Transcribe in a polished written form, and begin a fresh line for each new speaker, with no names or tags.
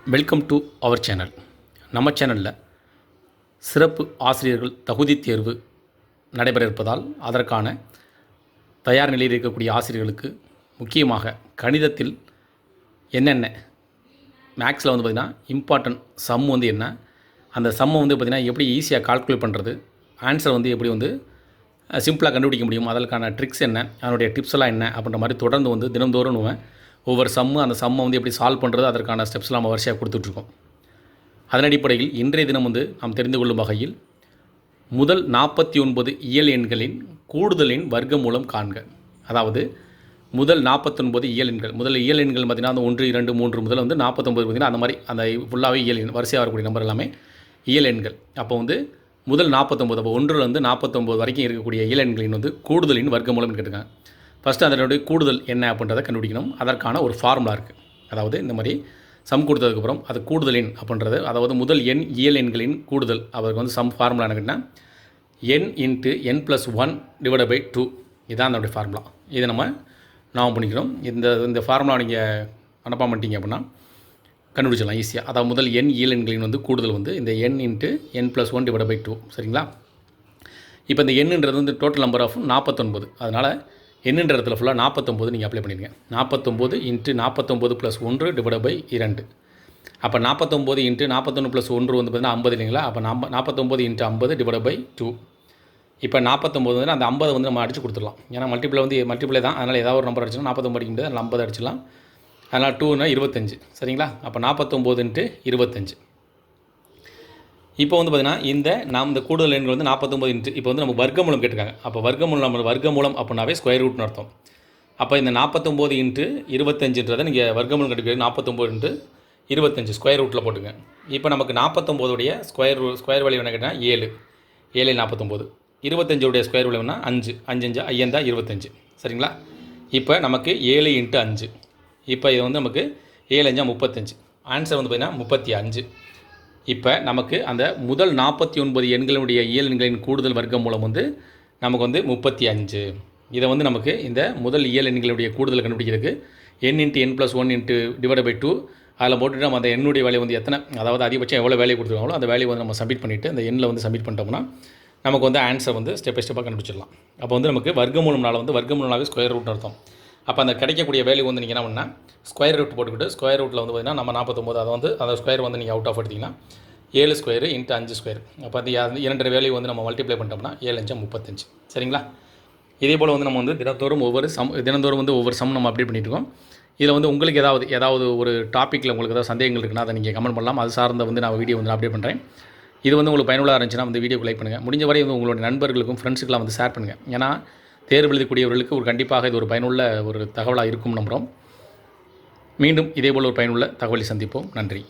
Welcome to our channel. நம்ம சேனலில் சிறப்பு ஆசிரியர்கள் தகுதி தேர்வு நடைபெற இருப்பதால் அதற்கான தயார் நிலையில் இருக்கக்கூடிய ஆசிரியர்களுக்கு முக்கியமாக கணிதத்தில் என்னென்ன மேக்ஸில் வந்து பார்த்திங்கன்னா இம்பார்ட்டன்ட் சம் வந்து என்ன, அந்த சம்மை வந்து பார்த்திங்கன்னா எப்படி ஈஸியாக கால்குலேட் பண்ணுறது, ஆன்சர் வந்து எப்படி வந்து சிம்பிளாக கண்டுபிடிக்க முடியும், அதற்கான ட்ரிக்ஸ் என்ன, அதனுடைய டிப்ஸ் எல்லாம் என்ன அப்படின்ற மாதிரி தொடர்ந்து வந்து தினந்தோறும் ஒவ்வொரு சம்மு அந்த சம்மை வந்து எப்படி சால்வ் பண்ணுறது அதற்கான ஸ்டெப்ஸ்லாம் நம்ம வரிசையாக கொடுத்துட்ருக்கோம். அதன் அடிப்படையில் இன்றைய தினம் வந்து நாம் தெரிந்து கொள்ளும் வகையில் முதல் 49 இயல் எண்களின் கூடுதலின் வர்க்கமூலம் காண்க. அதாவது முதல் 49 இயல் எண்கள், முதல் இயல் எண்கள் பார்த்திங்கன்னா அந்த 1, 2, 3 முதல் வந்து 49 பார்த்திங்கன்னா அந்த மாதிரி அந்த ஃபுல்லாகவே இயல் எண் வரிசையாக வரக்கூடிய நம்பர் எல்லாமே இயல் எண்கள். அப்போ வந்து முதல் 49, அப்போ 1லேருந்து 49 வரைக்கும் இருக்கக்கூடிய இயல் எண்களின் வந்து கூடுதலின் வர்க்கமூலம் கேட்டுருக்காங்க. ஃபஸ்ட்டு அதனுடைய கூடுதல் என்ன அப்படின்றத கண்டுபிடிக்கணும். அதற்கான ஒரு ஃபார்முலா இருக்குது. அதாவது இந்த மாதிரி சம் கொடுத்ததுக்கப்புறம் அது கூடுதலின் அப்படின்றது, அதாவது முதல் இயல் எண்களின் கூடுதல், அவருக்கு வந்து சம் ஃபார்முலா என்னன்னா n × n+1 / 2. இதுதான் அதனுடைய ஃபார்முலா. இதை நாம் பண்ணிக்கிறோம். இந்த ஃபார்முலா நீங்கள் மனப்பாடம் பண்ணிட்டீங்க அப்படின்னா கண்டுபிடிச்சிடலாம் ஈஸியாக. அதாவது முதல் இயல் எண்களின் வந்து கூடுதல் வந்து இந்த n × n+1 / 2. சரிங்களா? இப்போ இந்த எண்ணுன்றது வந்து டோட்டல் நம்பர் ஆஃப் 49. அதனால் என்னன்ற இடத்துல ஃபுல்லாக 49 நீங்கள் அப்ளை பண்ணிடுங்க. 49 × 49 + 1 / 2. அப்போ 49 × 41 + 1 வந்து பார்த்திங்கன்னா 50 இல்லைங்களா? அப்போ 49 × 50 / 2. இப்போ 49 வந்து அந்த 50 வந்து நம்ம அடித்து கொடுத்துடலாம். ஏன்னா மல்டிப்ளை தான், அதனால் ஏதாவது ஒரு நம்பர் அடிச்சிடலாம். 49 அடிக்க முடியாது, அதனால் 50 அடிச்சிடலாம். அதனால் 2னா 25. சரிங்களா? அப்போ 49 × 25. இப்போ வந்து பார்த்திங்கன்னா இந்த கூடுதல் எண்கள் வந்து 49 இப்போ வந்து நம்ம வர்க்கமூலம் கேட்டிருக்காங்க. அப்போ வர்க்கமூலம் அப்படின்னாவே ஸ்கொயர் ரூட்னு அர்த்தம். அப்போ இந்த 49 × 25ன்றதை நீங்கள் வர்க்கமூலம் கண்டுபிடிக்கிறது 49 × 25 ஸ்கொயர் ரூட்டில் போட்டுங்க. இப்போ நமக்கு 49 ஸ்கொயர் வேல்யூ என்ன கேட்டால் 7 49. 25 ஸ்கொயர் வேல்யூனா 5 5 5 25. சரிங்களா? இப்போ நமக்கு 7 × 5. இப்போ இது வந்து நமக்கு 7 5 35. ஆன்சர் வந்து பார்த்திங்கன்னா 35. இப்போ நமக்கு அந்த முதல் 49 எண்களுடைய இயல் எண்களின் கூடுதல் வர்க்கமூலம் வந்து நமக்கு வந்து 35. இதை வந்து நமக்கு இந்த முதல் இயல் எண்களுடைய கூடுதல் கண்டுபிடிக்கிறதுக்கு n × n+1 / 2 அதில் போட்டுட்டு நம்ம அந்த எண்ணுடைய வேல்யூ வந்து எத்தனை, அதாவது அதிகபட்சம் எவ்வளோ வேல்யூ கொடுத்துருக்காங்களோ அந்த வேல்யூ வந்து நம்ம சப்மிட் பண்ணிவிட்டு அந்த எண்ணில் வந்து சப்மிட் பண்ணிட்டோம்னா நமக்கு வந்து ஆன்சர் வந்து ஸ்டெப் பை ஸ்டெப்பாக கண்டுபிடிச்சிடலாம். அப்போ வந்து நமக்கு வர்க்கமூலம்னால வந்து வர்க்கமூலம்னாவே ஸ்கொயர் ரூட்னு அர்த்தம். அப்போ அந்த கிடைக்கக்கூடிய வேல்யூ வந்து நீங்கள் என்ன பண்ணால் ஸ்கொயர் ரூட் போட்டுக்கிட்டு ஸ்கொயர் ரூட்டில் வந்து பார்த்திங்கன்னா நம்ம 49 அதை வந்து அந்த ஸ்கொயர் வந்து நீங்கள் அவுட் ஆஃப் எடுத்திங்கன்னா 7 ஸ்கொயர் × 5 ஸ்கொயர். அப்போ அது இரண்டு வேல்யூ வந்து நம்ம மல்டிப்ளை பண்ணிட்டோம்னா 7 5 35. சரிங்களா? இதே போல் வந்து நம்ம வந்து தினந்தோறும் வந்து ஒவ்வொரு சம் நம்ம அப்டேட் பண்ணிட்டு இருக்கோம். இதில் வந்து உங்களுக்கு ஏதாவது ஒரு டாப்பிக்கில் உங்களுக்கு ஏதாவது சந்தேகங்கள் இருக்குன்னா அதை நீங்கள் கமெண்ட் பண்ணலாம். அது சார்ந்த வந்து நான் வீடியோ வந்து அப்டேட் பண்ணுறேன். இது வந்து உங்களுக்கு பயனுள்ளதாக இருந்துச்சுன்னா வந்து வீடியோக்கு லைக் பண்ணுங்கள். முடிஞ்ச வரை வந்து உங்களுடைய நண்பர்களுக்கும் ஃப்ரெண்ட்ஸுக்கெலாம் வந்து ஷேர் பண்ணுங்கள். ஏன்னா தேர்வு எழுதக்கூடியவர்களுக்கு கண்டிப்பாக இது ஒரு பயனுள்ள ஒரு தகவலாக இருக்கும் நம்புகிறோம். மீண்டும் இதேபோல் ஒரு பயனுள்ள தகவலை சந்திப்போம். நன்றி.